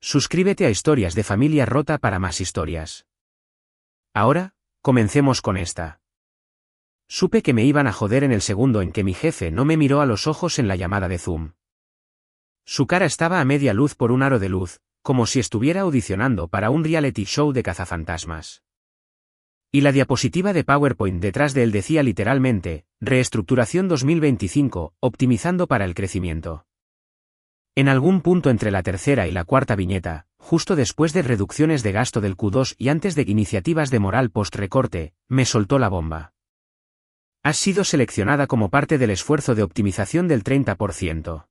Suscríbete a Historias de Familia Rota para más historias. Ahora, comencemos con esta. Supe que me iban a joder en el segundo en que mi jefe no me miró a los ojos en la llamada de Zoom. Su cara estaba a media luz por un aro de luz, como si estuviera audicionando para un reality show de cazafantasmas. Y la diapositiva de PowerPoint detrás de él decía literalmente, Reestructuración 2025, optimizando para el crecimiento. En algún punto entre la tercera y la cuarta viñeta, justo después de reducciones de gasto del Q2 y antes de iniciativas de moral post-recorte, me soltó la bomba. Has sido seleccionada como parte del esfuerzo de optimización del 30%.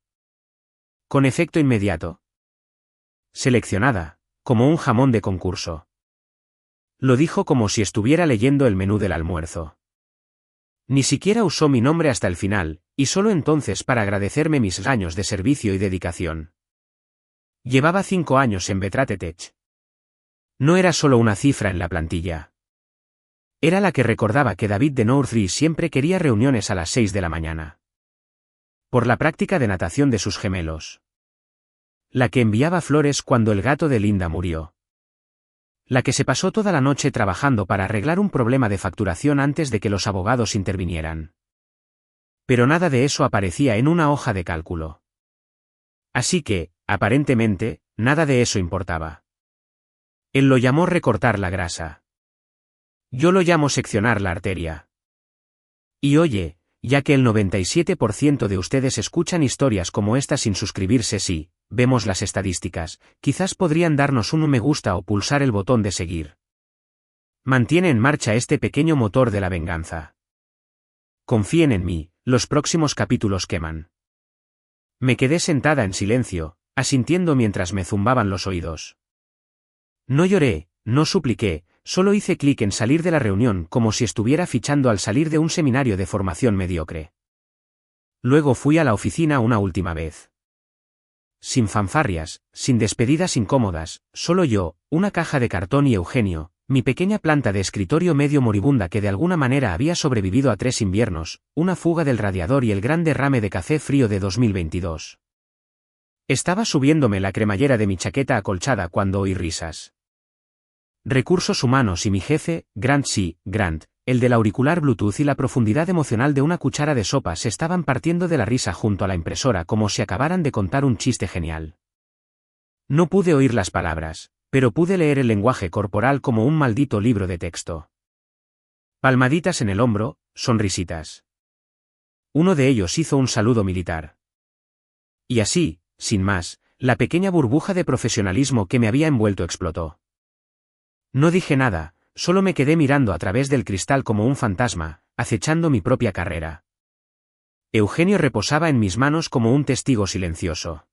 Con efecto inmediato. Seleccionada, como un jamón de concurso. Lo dijo como si estuviera leyendo el menú del almuerzo. Ni siquiera usó mi nombre hasta el final, y solo entonces para agradecerme mis años de servicio y dedicación. Llevaba 5 años en Betrate Tech. No era solo una cifra en la plantilla. Era la que recordaba que David de Northry siempre quería reuniones a las 6 de la mañana. Por la práctica de natación de sus gemelos. La que enviaba flores cuando el gato de Linda murió. La que se pasó toda la noche trabajando para arreglar un problema de facturación antes de que los abogados intervinieran. Pero nada de eso aparecía en una hoja de cálculo. Así que, aparentemente, nada de eso importaba. Él lo llamó recortar la grasa. Yo lo llamo seccionar la arteria. Y oye, ya que el 97% de ustedes escuchan historias como esta sin suscribirse sí, vemos las estadísticas, quizás podrían darnos un me gusta o pulsar el botón de seguir. Mantiene en marcha este pequeño motor de la venganza. Confíen en mí, los próximos capítulos queman. Me quedé sentada en silencio, asintiendo mientras me zumbaban los oídos. No lloré, no supliqué, solo hice clic en salir de la reunión como si estuviera fichando al salir de un seminario de formación mediocre. Luego fui a la oficina una última vez. Sin fanfarrias, sin despedidas incómodas, solo yo, una caja de cartón y Eugenio, mi pequeña planta de escritorio medio moribunda que de alguna manera había sobrevivido a 3 inviernos, una fuga del radiador y el gran derrame de café frío de 2022. Estaba subiéndome la cremallera de mi chaqueta acolchada cuando oí risas. Recursos humanos y mi jefe, Grant, el del auricular Bluetooth y la profundidad emocional de una cuchara de sopa se estaban partiendo de la risa junto a la impresora como si acabaran de contar un chiste genial. No pude oír las palabras, pero pude leer el lenguaje corporal como un maldito libro de texto. Palmaditas en el hombro, sonrisitas. Uno de ellos hizo un saludo militar. Y así, sin más, la pequeña burbuja de profesionalismo que me había envuelto explotó. No dije nada. Solo me quedé mirando a través del cristal como un fantasma, acechando mi propia carrera. Eugenio reposaba en mis manos como un testigo silencioso.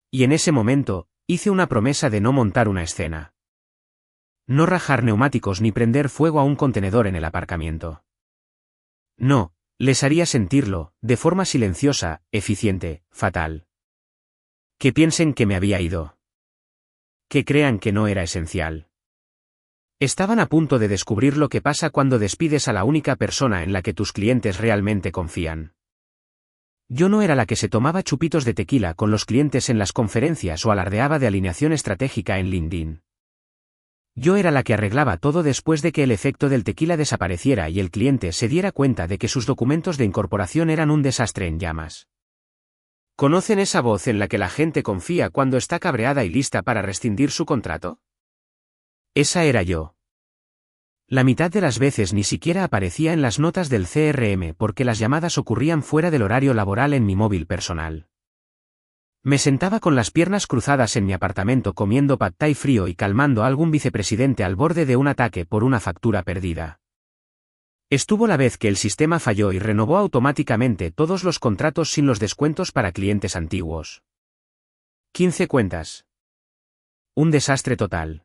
Y en ese momento, hice una promesa de no montar una escena. No rajar neumáticos ni prender fuego a un contenedor en el aparcamiento. No, les haría sentirlo, de forma silenciosa, eficiente, fatal. Que piensen que me había ido. Que crean que no era esencial. Estaban a punto de descubrir lo que pasa cuando despides a la única persona en la que tus clientes realmente confían. Yo no era la que se tomaba chupitos de tequila con los clientes en las conferencias o alardeaba de alineación estratégica en LinkedIn. Yo era la que arreglaba todo después de que el efecto del tequila desapareciera y el cliente se diera cuenta de que sus documentos de incorporación eran un desastre en llamas. ¿Conocen esa voz en la que la gente confía cuando está cabreada y lista para rescindir su contrato? Esa era yo. La mitad de las veces ni siquiera aparecía en las notas del CRM porque las llamadas ocurrían fuera del horario laboral en mi móvil personal. Me sentaba con las piernas cruzadas en mi apartamento comiendo pad thai frío y calmando a algún vicepresidente al borde de un ataque por una factura perdida. Estuvo la vez que el sistema falló y renovó automáticamente todos los contratos sin los descuentos para clientes antiguos. 15 cuentas. Un desastre total.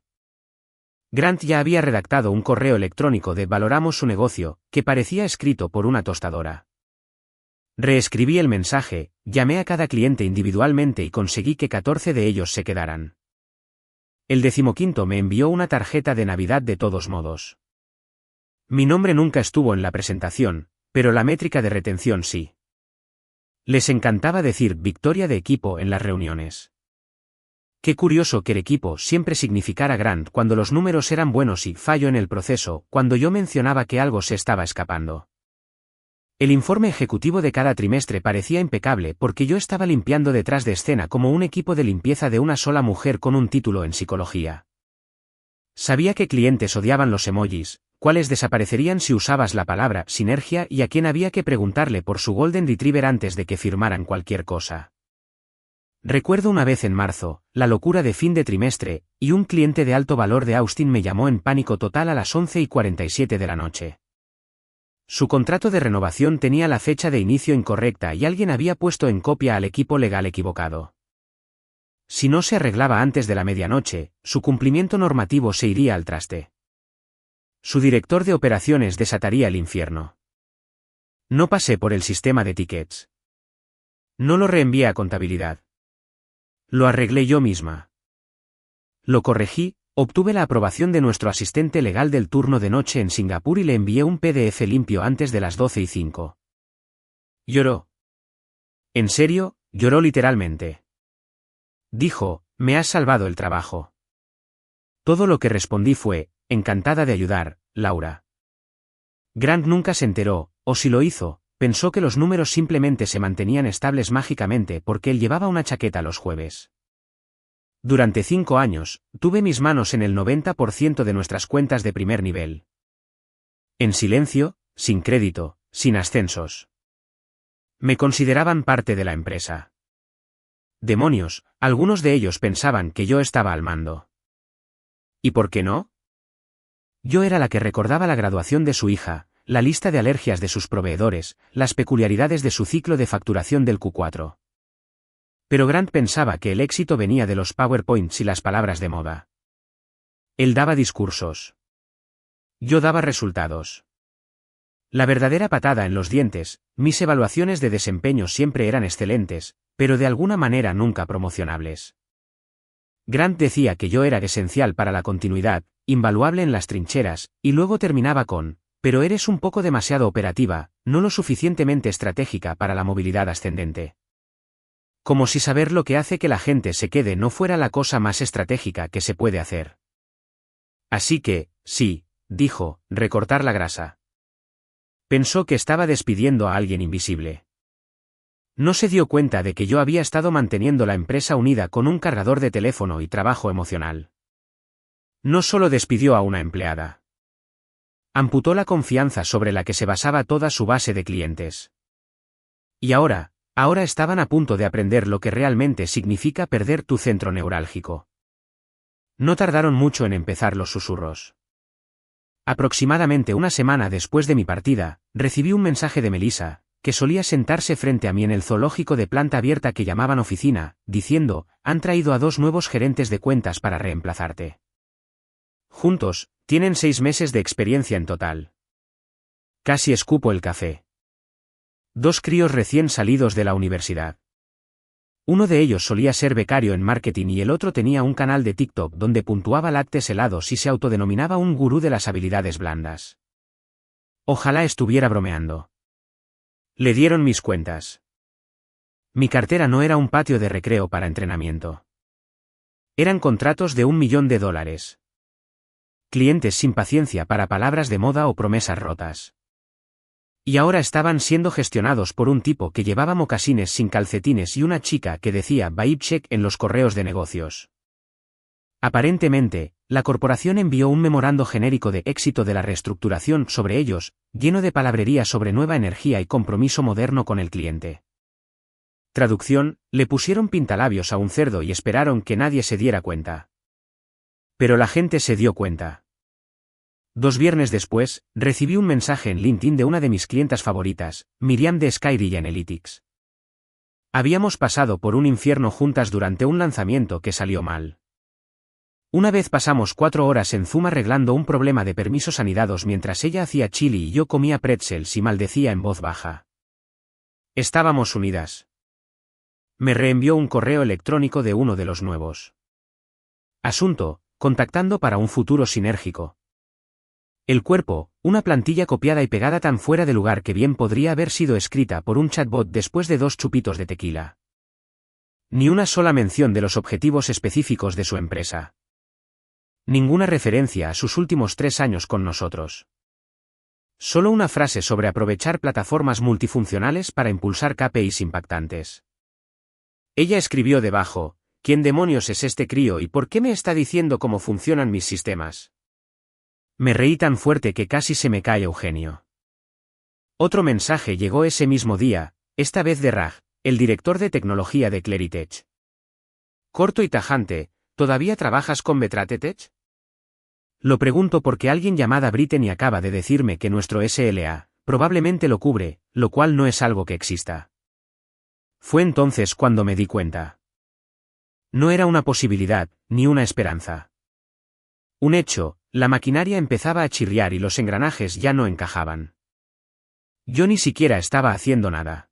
Grant ya había redactado un correo electrónico de Valoramos su negocio, que parecía escrito por una tostadora. Reescribí el mensaje, llamé a cada cliente individualmente y conseguí que 14 de ellos se quedaran. El 15º me envió una tarjeta de Navidad de todos modos. Mi nombre nunca estuvo en la presentación, pero la métrica de retención sí. Les encantaba decir victoria de equipo en las reuniones. Qué curioso que el equipo siempre significara Grant cuando los números eran buenos y fallo en el proceso cuando yo mencionaba que algo se estaba escapando. El informe ejecutivo de cada trimestre parecía impecable porque yo estaba limpiando detrás de escena como un equipo de limpieza de una sola mujer con un título en psicología. Sabía que clientes odiaban los emojis, cuáles desaparecerían si usabas la palabra sinergia y a quién había que preguntarle por su Golden Retriever antes de que firmaran cualquier cosa. Recuerdo una vez en marzo, la locura de fin de trimestre, y un cliente de alto valor de Austin me llamó en pánico total a las 11:47 de la noche. Su contrato de renovación tenía la fecha de inicio incorrecta y alguien había puesto en copia al equipo legal equivocado. Si no se arreglaba antes de la medianoche, su cumplimiento normativo se iría al traste. Su director de operaciones desataría el infierno. No pasé por el sistema de tickets. No lo reenvié a contabilidad. Lo arreglé yo misma. Lo corregí, obtuve la aprobación de nuestro asistente legal del turno de noche en Singapur y le envié un PDF limpio antes de las 12:05. Lloró. En serio, lloró literalmente. Dijo, me has salvado el trabajo. Todo lo que respondí fue, encantada de ayudar, Laura. Grant nunca se enteró, o si lo hizo, pensó que los números simplemente se mantenían estables mágicamente porque él llevaba una chaqueta los jueves. Durante 5 años, tuve mis manos en el 90% de nuestras cuentas de primer nivel. En silencio, sin crédito, sin ascensos. Me consideraban parte de la empresa. Demonios, algunos de ellos pensaban que yo estaba al mando. ¿Y por qué no? Yo era la que recordaba la graduación de su hija, la lista de alergias de sus proveedores, las peculiaridades de su ciclo de facturación del Q4. Pero Grant pensaba que el éxito venía de los PowerPoints y las palabras de moda. Él daba discursos. Yo daba resultados. La verdadera patada en los dientes, mis evaluaciones de desempeño siempre eran excelentes, pero de alguna manera nunca promocionables. Grant decía que yo era esencial para la continuidad, invaluable en las trincheras, y luego terminaba con, pero eres un poco demasiado operativa, no lo suficientemente estratégica para la movilidad ascendente. Como si saber lo que hace que la gente se quede no fuera la cosa más estratégica que se puede hacer. Así que, sí, dijo, recortar la grasa. Pensó que estaba despidiendo a alguien invisible. No se dio cuenta de que yo había estado manteniendo la empresa unida con un cargador de teléfono y trabajo emocional. No solo despidió a una empleada. Amputó la confianza sobre la que se basaba toda su base de clientes. Y ahora estaban a punto de aprender lo que realmente significa perder tu centro neurálgico. No tardaron mucho en empezar los susurros. Aproximadamente una semana después de mi partida, recibí un mensaje de Melissa, que solía sentarse frente a mí en el zoológico de planta abierta que llamaban oficina, diciendo, han traído a 2 nuevos gerentes de cuentas para reemplazarte. Juntos, tienen 6 meses de experiencia en total. Casi escupo el café. 2 críos recién salidos de la universidad. Uno de ellos solía ser becario en marketing y el otro tenía un canal de TikTok donde puntuaba lácteos helados y se autodenominaba un gurú de las habilidades blandas. Ojalá estuviera bromeando. Le dieron mis cuentas. Mi cartera no era un patio de recreo para entrenamiento. Eran contratos de $1 millón. Clientes sin paciencia para palabras de moda o promesas rotas. Y ahora estaban siendo gestionados por un tipo que llevaba mocasines sin calcetines y una chica que decía vibe check en los correos de negocios. Aparentemente, la corporación envió un memorando genérico de éxito de la reestructuración sobre ellos, lleno de palabrería sobre nueva energía y compromiso moderno con el cliente. Traducción, le pusieron pintalabios a un cerdo y esperaron que nadie se diera cuenta. Pero la gente se dio cuenta. 2 viernes después, recibí un mensaje en LinkedIn de una de mis clientas favoritas, Miriam de Skyry Analytics. Habíamos pasado por un infierno juntas durante un lanzamiento que salió mal. Una vez pasamos 4 horas en Zoom arreglando un problema de permisos anidados mientras ella hacía chili y yo comía pretzels y maldecía en voz baja. Estábamos unidas. Me reenvió un correo electrónico de uno de los nuevos. Asunto, contactando para un futuro sinérgico. El cuerpo, una plantilla copiada y pegada tan fuera de lugar que bien podría haber sido escrita por un chatbot después de 2 chupitos de tequila. Ni una sola mención de los objetivos específicos de su empresa. Ninguna referencia a sus últimos 3 años con nosotros. Solo una frase sobre aprovechar plataformas multifuncionales para impulsar KPIs impactantes. Ella escribió debajo: ¿quién demonios es este crío y por qué me está diciendo cómo funcionan mis sistemas? Me reí tan fuerte que casi se me cae Eugenio. Otro mensaje llegó ese mismo día, esta vez de Raj, el director de tecnología de Cleritech. Corto y tajante: ¿todavía trabajas con Betratech? Lo pregunto porque alguien llamada Brittany acaba de decirme que nuestro SLA probablemente lo cubre, lo cual no es algo que exista. Fue entonces cuando me di cuenta. No era una posibilidad, ni una esperanza. Un hecho: la maquinaria empezaba a chirriar y los engranajes ya no encajaban. Yo ni siquiera estaba haciendo nada.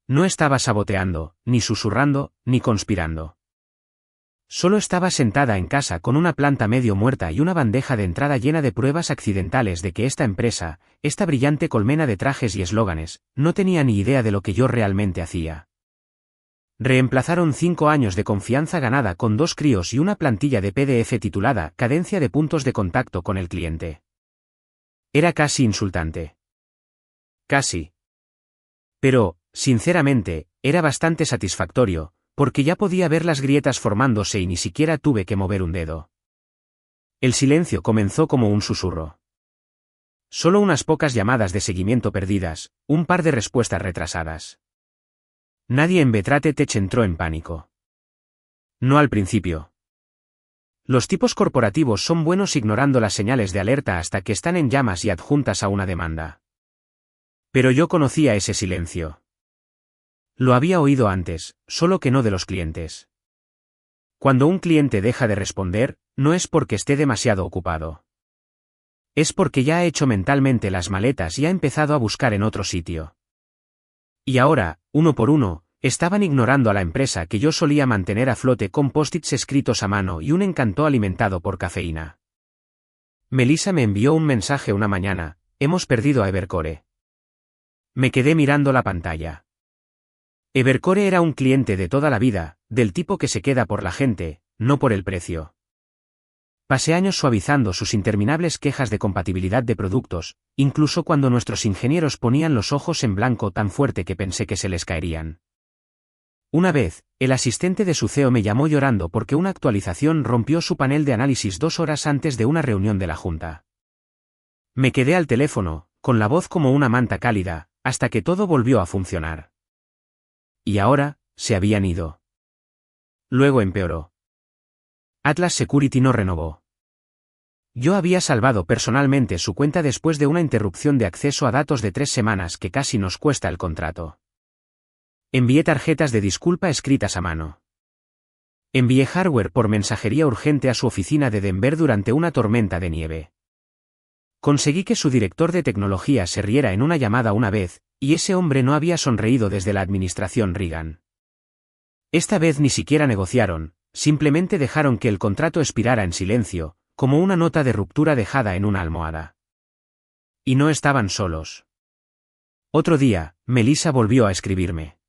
No estaba saboteando, ni susurrando, ni conspirando. Solo estaba sentada en casa con una planta medio muerta y una bandeja de entrada llena de pruebas accidentales de que esta empresa, esta brillante colmena de trajes y eslóganes, no tenía ni idea de lo que yo realmente hacía. Reemplazaron 5 años de confianza ganada con 2 críos y una plantilla de PDF titulada Cadencia de puntos de contacto con el cliente. Era casi insultante. Casi. Pero, sinceramente, era bastante satisfactorio, porque ya podía ver las grietas formándose y ni siquiera tuve que mover un dedo. El silencio comenzó como un susurro. Solo unas pocas llamadas de seguimiento perdidas, un par de respuestas retrasadas. Nadie en Betratech entró en pánico. No al principio. Los tipos corporativos son buenos ignorando las señales de alerta hasta que están en llamas y adjuntas a una demanda. Pero yo conocía ese silencio. Lo había oído antes, solo que no de los clientes. Cuando un cliente deja de responder, no es porque esté demasiado ocupado. Es porque ya ha hecho mentalmente las maletas y ha empezado a buscar en otro sitio. Y ahora, uno por uno, estaban ignorando a la empresa que yo solía mantener a flote con post-its escritos a mano y un encanto alimentado por cafeína. Melissa me envió un mensaje una mañana: hemos perdido a Evercore. Me quedé mirando la pantalla. Evercore era un cliente de toda la vida, del tipo que se queda por la gente, no por el precio. Pasé años suavizando sus interminables quejas de compatibilidad de productos, incluso cuando nuestros ingenieros ponían los ojos en blanco tan fuerte que pensé que se les caerían. Una vez, el asistente de su CEO me llamó llorando porque una actualización rompió su panel de análisis 2 horas antes de una reunión de la junta. Me quedé al teléfono, con la voz como una manta cálida, hasta que todo volvió a funcionar. Y ahora, se habían ido. Luego empeoró. Atlas Security no renovó. Yo había salvado personalmente su cuenta después de una interrupción de acceso a datos de 3 semanas que casi nos cuesta el contrato. Envié tarjetas de disculpa escritas a mano. Envié hardware por mensajería urgente a su oficina de Denver durante una tormenta de nieve. Conseguí que su director de tecnología se riera en una llamada una vez, y ese hombre no había sonreído desde la administración Reagan. Esta vez ni siquiera negociaron, simplemente dejaron que el contrato expirara en silencio, como una nota de ruptura dejada en una almohada. Y no estaban solos. Otro día, Melissa volvió a escribirme.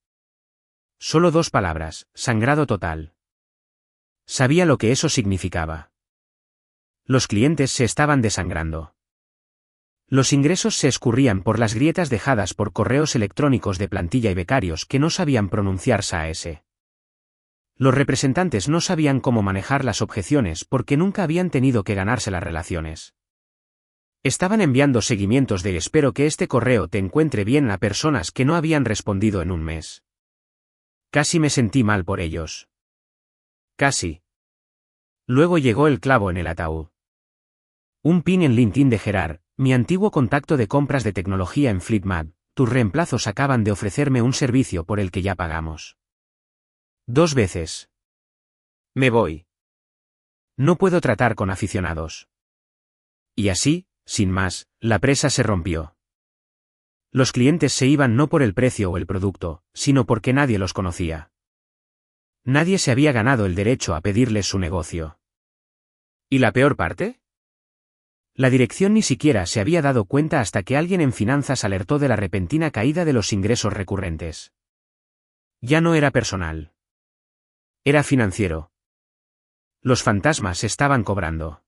Solo 2 palabras: sangrado total. Sabía lo que eso significaba. Los clientes se estaban desangrando. Los ingresos se escurrían por las grietas dejadas por correos electrónicos de plantilla y becarios que no sabían pronunciar SaaS. Los representantes no sabían cómo manejar las objeciones porque nunca habían tenido que ganarse las relaciones. Estaban enviando seguimientos de espero que este correo te encuentre bien a personas que no habían respondido en un mes. Casi me sentí mal por ellos. Casi. Luego llegó el clavo en el ataúd. Un pin en LinkedIn de Gerard, mi antiguo contacto de compras de tecnología en Fleetmap: tus reemplazos acaban de ofrecerme un servicio por el que ya pagamos. 2 veces. Me voy. No puedo tratar con aficionados. Y así, sin más, la presa se rompió. Los clientes se iban no por el precio o el producto, sino porque nadie los conocía. Nadie se había ganado el derecho a pedirles su negocio. ¿Y la peor parte? La dirección ni siquiera se había dado cuenta hasta que alguien en finanzas alertó de la repentina caída de los ingresos recurrentes. Ya no era personal. Era financiero. Los fantasmas estaban cobrando.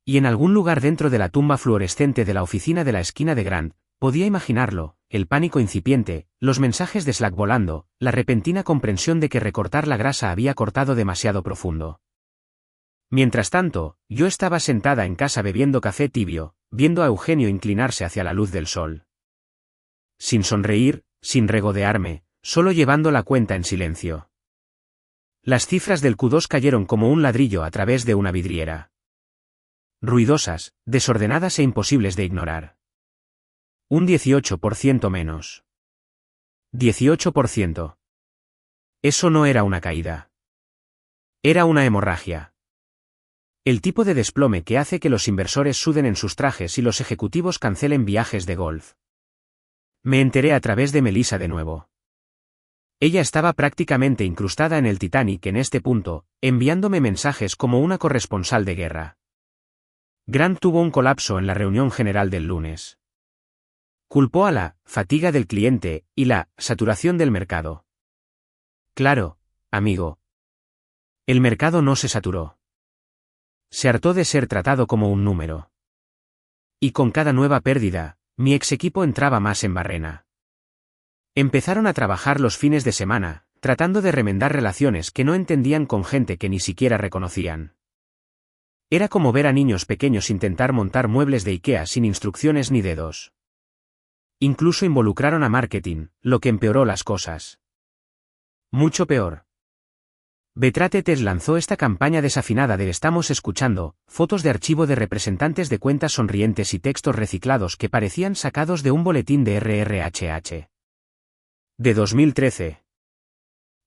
Y en algún lugar dentro de la tumba fluorescente de la oficina de la esquina de Grant, podía imaginarlo, el pánico incipiente, los mensajes de Slack volando, la repentina comprensión de que recortar la grasa había cortado demasiado profundo. Mientras tanto, yo estaba sentada en casa bebiendo café tibio, viendo a Eugenio inclinarse hacia la luz del sol. Sin sonreír, sin regodearme, solo llevando la cuenta en silencio. Las cifras del Q2 cayeron como un ladrillo a través de una vidriera. Ruidosas, desordenadas e imposibles de ignorar. Un 18% menos. 18%. Eso no era una caída. Era una hemorragia. El tipo de desplome que hace que los inversores suden en sus trajes y los ejecutivos cancelen viajes de golf. Me enteré a través de Melissa de nuevo. Ella estaba prácticamente incrustada en el Titanic en este punto, enviándome mensajes como una corresponsal de guerra. Grant tuvo un colapso en la reunión general del lunes. Culpó a la fatiga del cliente y la saturación del mercado. Claro, amigo. El mercado no se saturó. Se hartó de ser tratado como un número. Y con cada nueva pérdida, mi ex equipo entraba más en barrena. Empezaron a trabajar los fines de semana, tratando de remendar relaciones que no entendían con gente que ni siquiera reconocían. Era como ver a niños pequeños intentar montar muebles de IKEA sin instrucciones ni dedos. Incluso involucraron a marketing, lo que empeoró las cosas. Mucho peor. Betratetes lanzó esta campaña desafinada de "estamos escuchando", fotos de archivo de representantes de cuentas sonrientes y textos reciclados que parecían sacados de un boletín de RRHH. De 2013.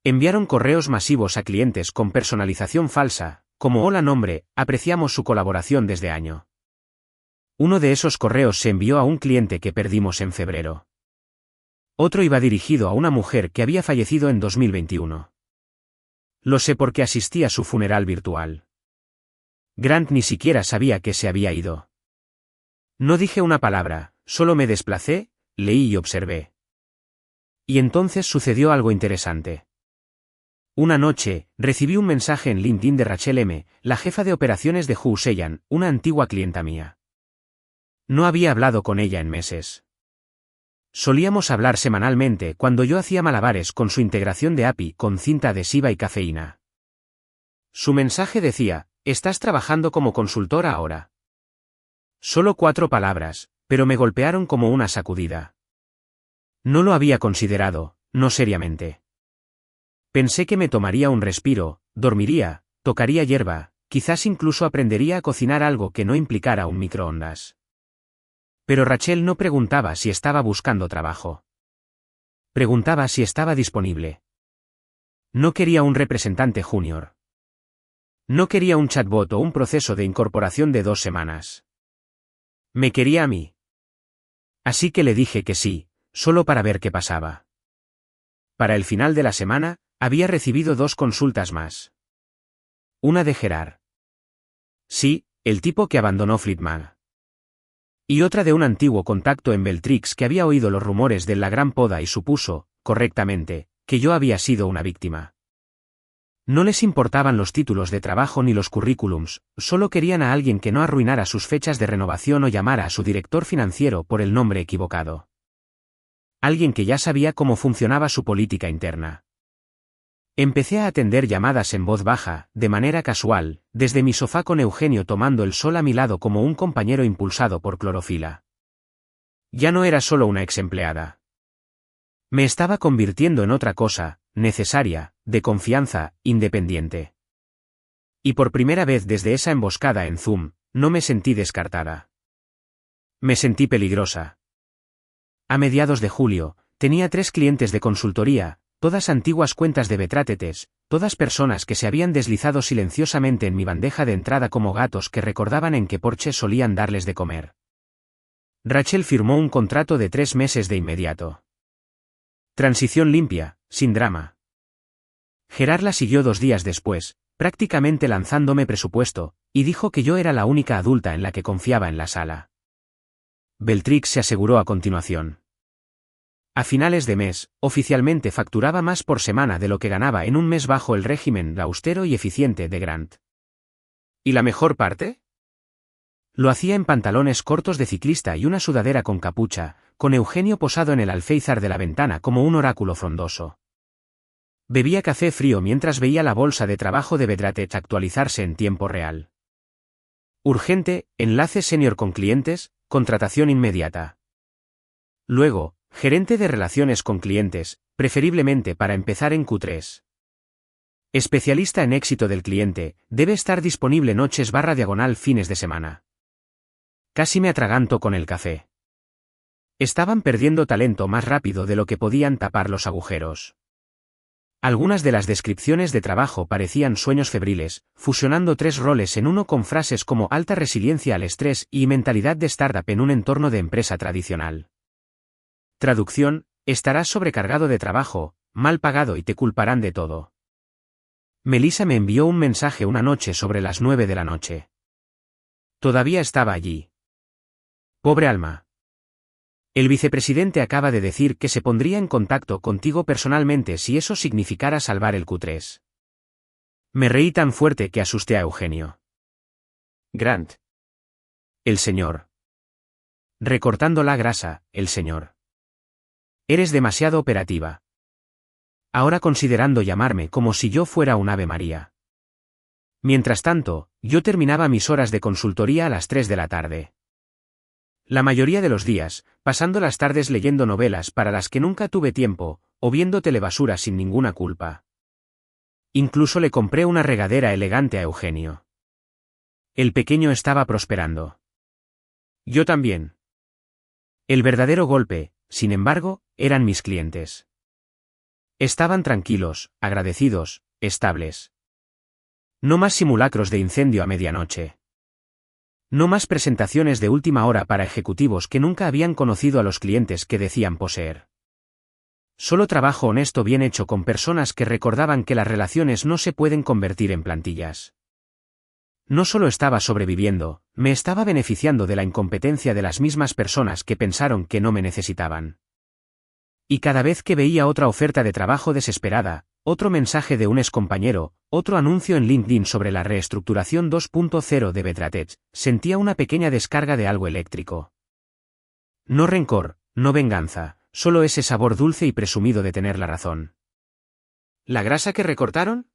Enviaron correos masivos a clientes con personalización falsa, como "hola nombre, apreciamos su colaboración desde año". Uno de esos correos se envió a un cliente que perdimos en febrero. Otro iba dirigido a una mujer que había fallecido en 2021. Lo sé porque asistí a su funeral virtual. Grant ni siquiera sabía que se había ido. No dije una palabra, solo me desplacé, leí y observé. Y entonces sucedió algo interesante. Una noche, recibí un mensaje en LinkedIn de Rachel M., la jefa de operaciones de Hugh Sheyan, una antigua clienta mía. No había hablado con ella en meses. Solíamos hablar semanalmente cuando yo hacía malabares con su integración de API con cinta adhesiva y cafeína. Su mensaje decía: "Estás trabajando como consultora ahora". Solo 4 palabras, pero me golpearon como una sacudida. No lo había considerado, no seriamente. Pensé que me tomaría un respiro, dormiría, tocaría hierba, quizás incluso aprendería a cocinar algo que no implicara un microondas. Pero Rachel no preguntaba si estaba buscando trabajo. Preguntaba si estaba disponible. No quería un representante junior. No quería un chatbot o un proceso de incorporación de 2 semanas. Me quería a mí. Así que le dije que sí, solo para ver qué pasaba. Para el final de la semana, había recibido 2 consultas más. Una de Gerard. Sí, el tipo que abandonó Fleetmag. Y otra de un antiguo contacto en Beltrix que había oído los rumores de la gran poda y supuso, correctamente, que yo había sido una víctima. No les importaban los títulos de trabajo ni los currículums, solo querían a alguien que no arruinara sus fechas de renovación o llamara a su director financiero por el nombre equivocado. Alguien que ya sabía cómo funcionaba su política interna. Empecé a atender llamadas en voz baja, de manera casual, desde mi sofá con Eugenio tomando el sol a mi lado como un compañero impulsado por clorofila. Ya no era solo una ex empleada. Me estaba convirtiendo en otra cosa, necesaria, de confianza, independiente. Y por primera vez desde esa emboscada en Zoom, no me sentí descartada. Me sentí peligrosa. A mediados de julio, tenía 3 clientes de consultoría, todas antiguas cuentas de Betratetes, todas personas que se habían deslizado silenciosamente en mi bandeja de entrada como gatos que recordaban en qué porche solían darles de comer. Rachel firmó un contrato de 3 meses de inmediato. Transición limpia, sin drama. Gerard la siguió 2 días después, prácticamente lanzándome presupuesto, y dijo que yo era la única adulta en la que confiaba en la sala. Beltrix se aseguró a continuación. A finales de mes, oficialmente facturaba más por semana de lo que ganaba en un mes bajo el régimen austero y eficiente de Grant. ¿Y la mejor parte? Lo hacía en pantalones cortos de ciclista y una sudadera con capucha, con Eugenio posado en el alféizar de la ventana como un oráculo frondoso. Bebía café frío mientras veía la bolsa de trabajo de Vedratech actualizarse en tiempo real. Urgente, enlace senior con clientes, contratación inmediata. Luego, gerente de relaciones con clientes, preferiblemente para empezar en Q3. Especialista en éxito del cliente, debe estar disponible noches/fines de semana. Casi me atraganto con el café. Estaban perdiendo talento más rápido de lo que podían tapar los agujeros. Algunas de las descripciones de trabajo parecían sueños febriles, fusionando 3 roles en uno con frases como alta resiliencia al estrés y mentalidad de startup en un entorno de empresa tradicional. Traducción: estarás sobrecargado de trabajo, mal pagado y te culparán de todo. Melissa me envió un mensaje una noche sobre las 9 de la noche. Todavía estaba allí. Pobre alma. El vicepresidente acaba de decir que se pondría en contacto contigo personalmente si eso significara salvar el Q3. Me reí tan fuerte que asusté a Eugenio. Grant. El señor. Recortando la grasa, el señor. Eres demasiado operativa. Ahora considerando llamarme como si yo fuera un Ave María. Mientras tanto, yo terminaba mis horas de consultoría a las 3 de la tarde. La mayoría de los días, pasando las tardes leyendo novelas para las que nunca tuve tiempo, o viendo telebasura sin ninguna culpa. Incluso le compré una regadera elegante a Eugenio. El pequeño estaba prosperando. Yo también. El verdadero golpe, sin embargo, eran mis clientes. Estaban tranquilos, agradecidos, estables. No más simulacros de incendio a medianoche. No más presentaciones de última hora para ejecutivos que nunca habían conocido a los clientes que decían poseer. Solo trabajo honesto bien hecho con personas que recordaban que las relaciones no se pueden convertir en plantillas. No solo estaba sobreviviendo, me estaba beneficiando de la incompetencia de las mismas personas que pensaron que no me necesitaban. Y cada vez que veía otra oferta de trabajo desesperada, otro mensaje de un excompañero, otro anuncio en LinkedIn sobre la reestructuración 2.0 de Vedratech, sentía una pequeña descarga de algo eléctrico. No rencor, no venganza, solo ese sabor dulce y presumido de tener la razón. ¿La grasa que recortaron?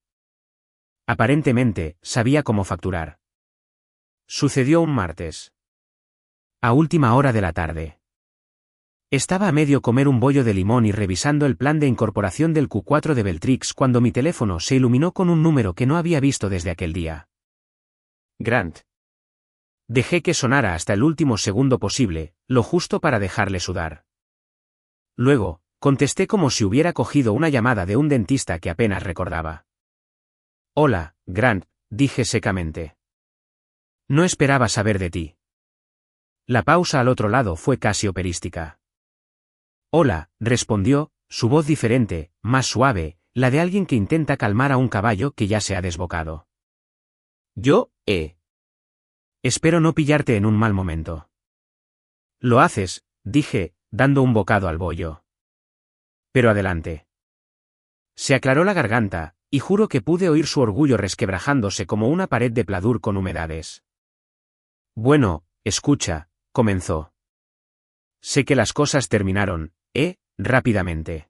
Aparentemente, sabía cómo facturar. Sucedió un martes. A última hora de la tarde. Estaba a medio comer un bollo de limón y revisando el plan de incorporación del Q4 de Beltrix cuando mi teléfono se iluminó con un número que no había visto desde aquel día. Grant. Dejé que sonara hasta el último segundo posible, lo justo para dejarle sudar. Luego, contesté como si hubiera cogido una llamada de un dentista que apenas recordaba. Hola, Grant, dije secamente. No esperaba saber de ti. La pausa al otro lado fue casi operística. Hola, respondió, su voz diferente, más suave, la de alguien que intenta calmar a un caballo que ya se ha desbocado. Yo, Espero no pillarte en un mal momento. Lo haces, dije, dando un bocado al bollo. Pero adelante. Se aclaró la garganta, y juro que pude oír su orgullo resquebrajándose como una pared de pladur con humedades. Bueno, escucha, comenzó. Sé que las cosas terminaron, rápidamente.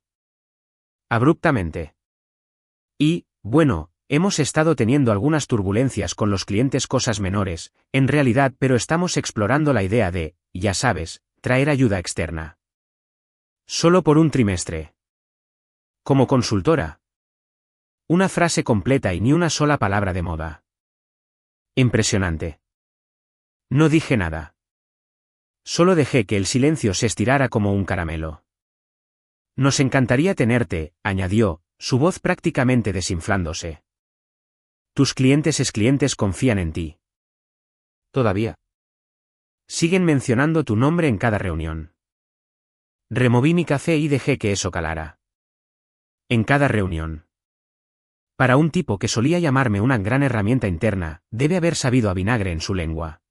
Abruptamente. Y, bueno, hemos estado teniendo algunas turbulencias con los clientes, cosas menores, en realidad, pero estamos explorando la idea de, ya sabes, traer ayuda externa. Solo por un trimestre. Como consultora. Una frase completa y ni una sola palabra de moda. Impresionante. No dije nada. Solo dejé que el silencio se estirara como un caramelo. Nos encantaría tenerte, añadió, su voz prácticamente desinflándose. Tus clientes confían en ti. ¿Todavía? Siguen mencionando tu nombre en cada reunión. Removí mi café y dejé que eso calara. En cada reunión. Para un tipo que solía llamarme una gran herramienta interna, debe haber sabido a vinagre en su lengua.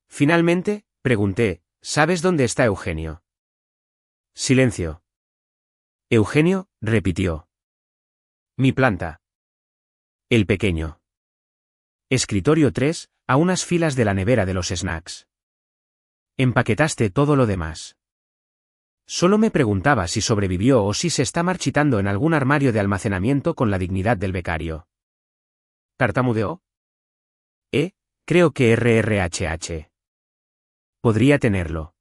Finalmente, pregunté, ¿sabes dónde está Eugenio? Silencio. Eugenio, repitió. Mi planta. El pequeño escritorio 3, a unas filas de la nevera de los snacks. Empaquetaste todo lo demás. Solo me preguntaba si sobrevivió o si se está marchitando en algún armario de almacenamiento con la dignidad del becario. ¿Tartamudeó? Creo que RRHH. Podría tenerlo.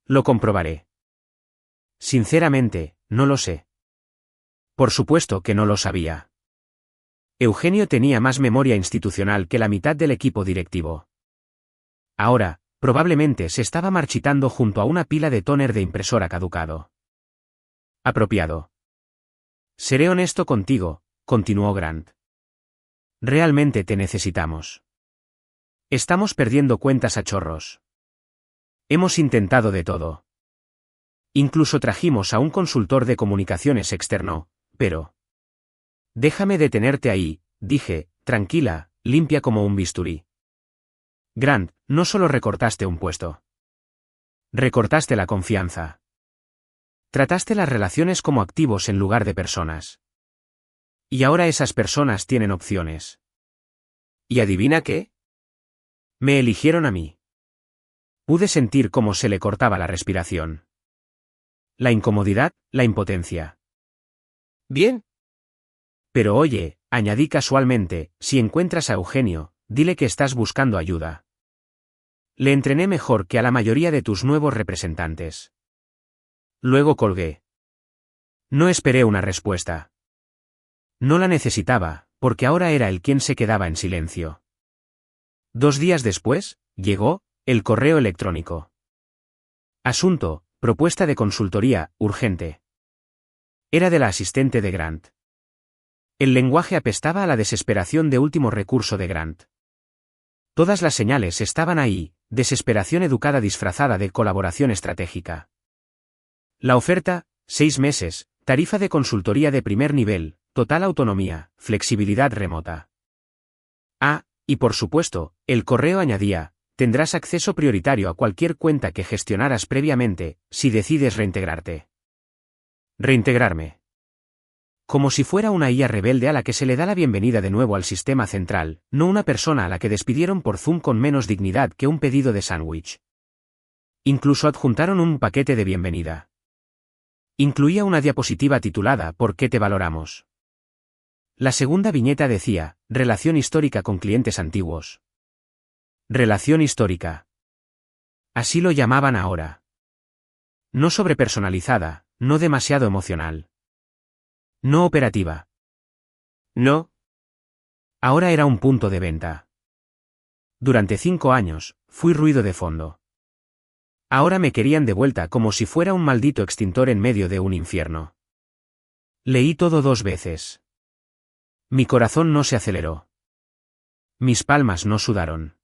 Lo comprobaré. Sinceramente, no lo sé. Por supuesto que no lo sabía. Eugenio tenía más memoria institucional que la mitad del equipo directivo. Ahora, probablemente se estaba marchitando junto a una pila de tóner de impresora caducado. Apropiado. Seré honesto contigo, continuó Grant. Realmente te necesitamos. Estamos perdiendo cuentas a chorros. Hemos intentado de todo. Incluso trajimos a un consultor de comunicaciones externo, pero... Déjame detenerte ahí, dije, tranquila, limpia como un bisturí. Grant, no solo recortaste un puesto. Recortaste la confianza. Trataste las relaciones como activos en lugar de personas. Y ahora esas personas tienen opciones. ¿Y adivina qué? Me eligieron a mí. Pude sentir cómo se le cortaba la respiración. La incomodidad, la impotencia. Bien. Pero oye, añadí casualmente, si encuentras a Eugenio, dile que estás buscando ayuda. Le entrené mejor que a la mayoría de tus nuevos representantes. Luego colgué. No esperé una respuesta. No la necesitaba, porque ahora era él quien se quedaba en silencio. 2 días después, llegó el correo electrónico. Asunto, propuesta de consultoría, urgente. Era de la asistente de Grant. El lenguaje apestaba a la desesperación de último recurso de Grant. Todas las señales estaban ahí, desesperación educada disfrazada de colaboración estratégica. La oferta, 6 meses, tarifa de consultoría de primer nivel, total autonomía, flexibilidad remota. Y por supuesto, el correo añadía, tendrás acceso prioritario a cualquier cuenta que gestionaras previamente, si decides reintegrarte. Reintegrarme. Como si fuera una IA rebelde a la que se le da la bienvenida de nuevo al sistema central, no una persona a la que despidieron por Zoom con menos dignidad que un pedido de sándwich. Incluso adjuntaron un paquete de bienvenida. Incluía una diapositiva titulada ¿Por qué te valoramos? La segunda viñeta decía, relación histórica con clientes antiguos. Relación histórica. Así lo llamaban ahora. No sobrepersonalizada, no demasiado emocional. No operativa. No. Ahora era un punto de venta. Durante 5 años, fui ruido de fondo. Ahora me querían de vuelta como si fuera un maldito extintor en medio de un infierno. Leí todo 2 veces. Mi corazón no se aceleró. Mis palmas no sudaron.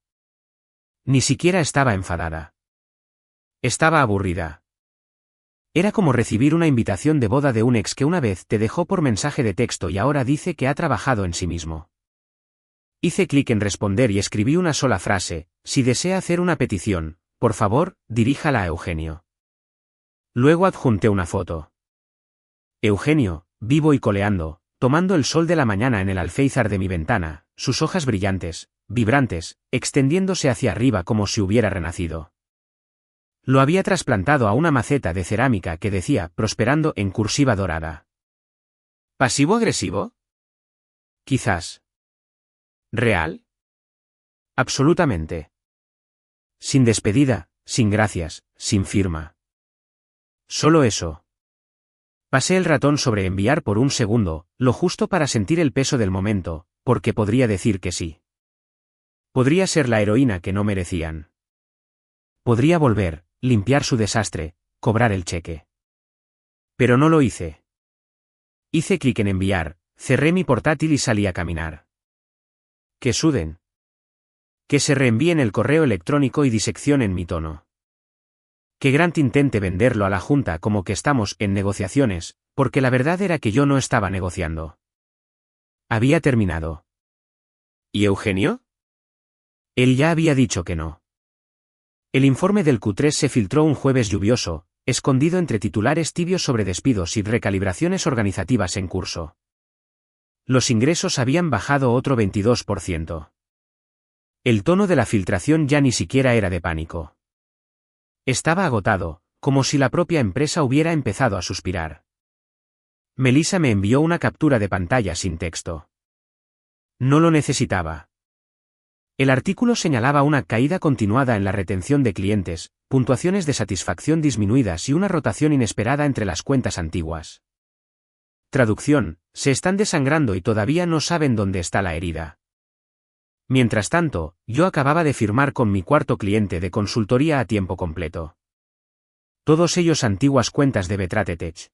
Ni siquiera estaba enfadada. Estaba aburrida. Era como recibir una invitación de boda de un ex que una vez te dejó por mensaje de texto y ahora dice que ha trabajado en sí mismo. Hice clic en responder y escribí una sola frase, si desea hacer una petición, por favor, diríjala a Eugenio. Luego adjunté una foto. Eugenio, vivo y coleando, tomando el sol de la mañana en el alféizar de mi ventana, sus hojas brillantes, vibrantes, extendiéndose hacia arriba como si hubiera renacido. Lo había trasplantado a una maceta de cerámica que decía, prosperando en cursiva dorada. ¿Pasivo-agresivo? Quizás. ¿Real? Absolutamente. Sin despedida, sin gracias, sin firma. Solo eso. Pasé el ratón sobre enviar por un segundo, lo justo para sentir el peso del momento, porque podría decir que sí. Podría ser la heroína que no merecían. Podría volver, limpiar su desastre, cobrar el cheque. Pero no lo hice. Hice clic en enviar, cerré mi portátil y salí a caminar. Que suden. Que se reenvíen el correo electrónico y diseccionen mi tono. Que Grant intente venderlo a la Junta como que estamos en negociaciones, porque la verdad era que yo no estaba negociando. Había terminado. ¿Y Eugenio? Él ya había dicho que no. El informe del Q3 se filtró un jueves lluvioso, escondido entre titulares tibios sobre despidos y recalibraciones organizativas en curso. Los ingresos habían bajado otro 22%. El tono de la filtración ya ni siquiera era de pánico. Estaba agotado, como si la propia empresa hubiera empezado a suspirar. Melissa me envió una captura de pantalla sin texto. No lo necesitaba. El artículo señalaba una caída continuada en la retención de clientes, puntuaciones de satisfacción disminuidas y una rotación inesperada entre las cuentas antiguas. Traducción: se están desangrando y todavía no saben dónde está la herida. Mientras tanto, yo acababa de firmar con mi cuarto cliente de consultoría a tiempo completo. Todos ellos antiguas cuentas de Betratech.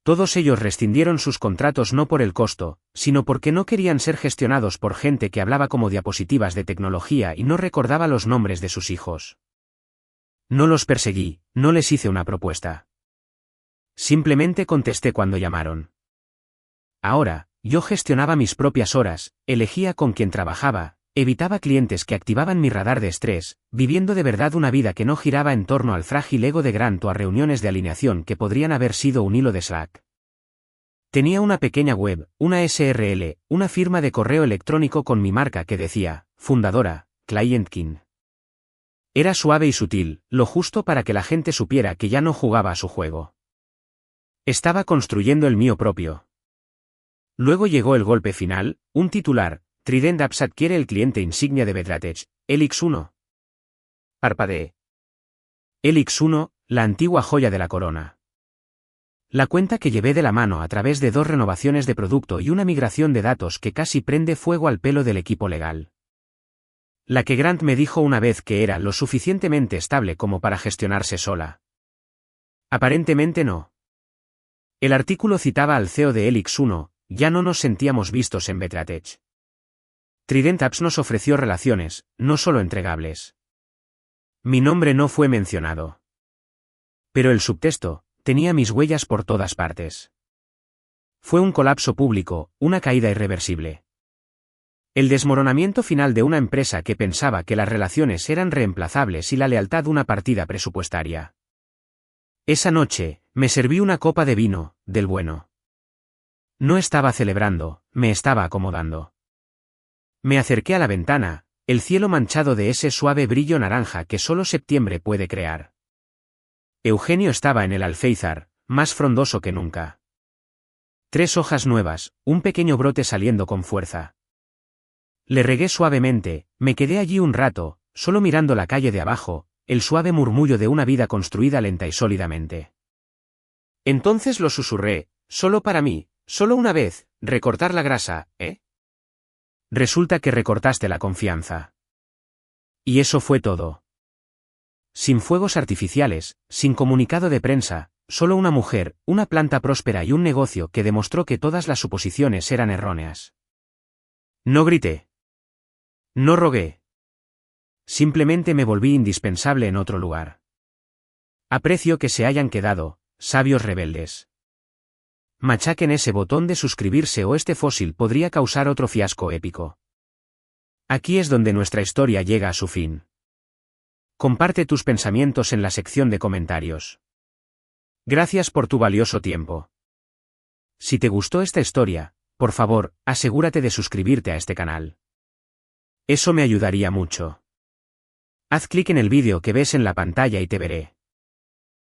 Todos ellos rescindieron sus contratos no por el costo, sino porque no querían ser gestionados por gente que hablaba como diapositivas de tecnología y no recordaba los nombres de sus hijos. No los perseguí, no les hice una propuesta. Simplemente contesté cuando llamaron. Ahora, yo gestionaba mis propias horas, elegía con quién trabajaba, evitaba clientes que activaban mi radar de estrés, viviendo de verdad una vida que no giraba en torno al frágil ego de Grant o a reuniones de alineación que podrían haber sido un hilo de Slack. Tenía una pequeña web, una SRL, una firma de correo electrónico con mi marca que decía, fundadora, Client King. Era suave y sutil, lo justo para que la gente supiera que ya no jugaba a su juego. Estaba construyendo el mío propio. Luego llegó el golpe final, un titular: Trident Apps adquiere el cliente insignia de Betratech, Elix1. Parpadeé. Elix1, la antigua joya de la corona. La cuenta que llevé de la mano a través de 2 renovaciones de producto y una migración de datos que casi prende fuego al pelo del equipo legal. La que Grant me dijo una vez que era lo suficientemente estable como para gestionarse sola. Aparentemente no. El artículo citaba al CEO de Elix1, ya no nos sentíamos vistos en Betratech. Trident Apps nos ofreció relaciones, no solo entregables. Mi nombre no fue mencionado. Pero el subtexto tenía mis huellas por todas partes. Fue un colapso público, una caída irreversible. El desmoronamiento final de una empresa que pensaba que las relaciones eran reemplazables y la lealtad una partida presupuestaria. Esa noche, me serví una copa de vino, del bueno. No estaba celebrando, me estaba acomodando. Me acerqué a la ventana, el cielo manchado de ese suave brillo naranja que solo septiembre puede crear. Eugenio estaba en el alféizar, más frondoso que nunca. 3 hojas nuevas, un pequeño brote saliendo con fuerza. Le regué suavemente, me quedé allí un rato, solo mirando la calle de abajo, el suave murmullo de una vida construida lenta y sólidamente. Entonces lo susurré, solo para mí, solo una vez, recortar la grasa, ¿eh? Resulta que recortaste la confianza. Y eso fue todo. Sin fuegos artificiales, sin comunicado de prensa, solo una mujer, una planta próspera y un negocio que demostró que todas las suposiciones eran erróneas. No grité. No rogué. Simplemente me volví indispensable en otro lugar. Aprecio que se hayan quedado, sabios rebeldes. Machaquen ese botón de suscribirse o este fósil podría causar otro fiasco épico. Aquí es donde nuestra historia llega a su fin. Comparte tus pensamientos en la sección de comentarios. Gracias por tu valioso tiempo. Si te gustó esta historia, por favor, asegúrate de suscribirte a este canal. Eso me ayudaría mucho. Haz clic en el vídeo que ves en la pantalla y te veré.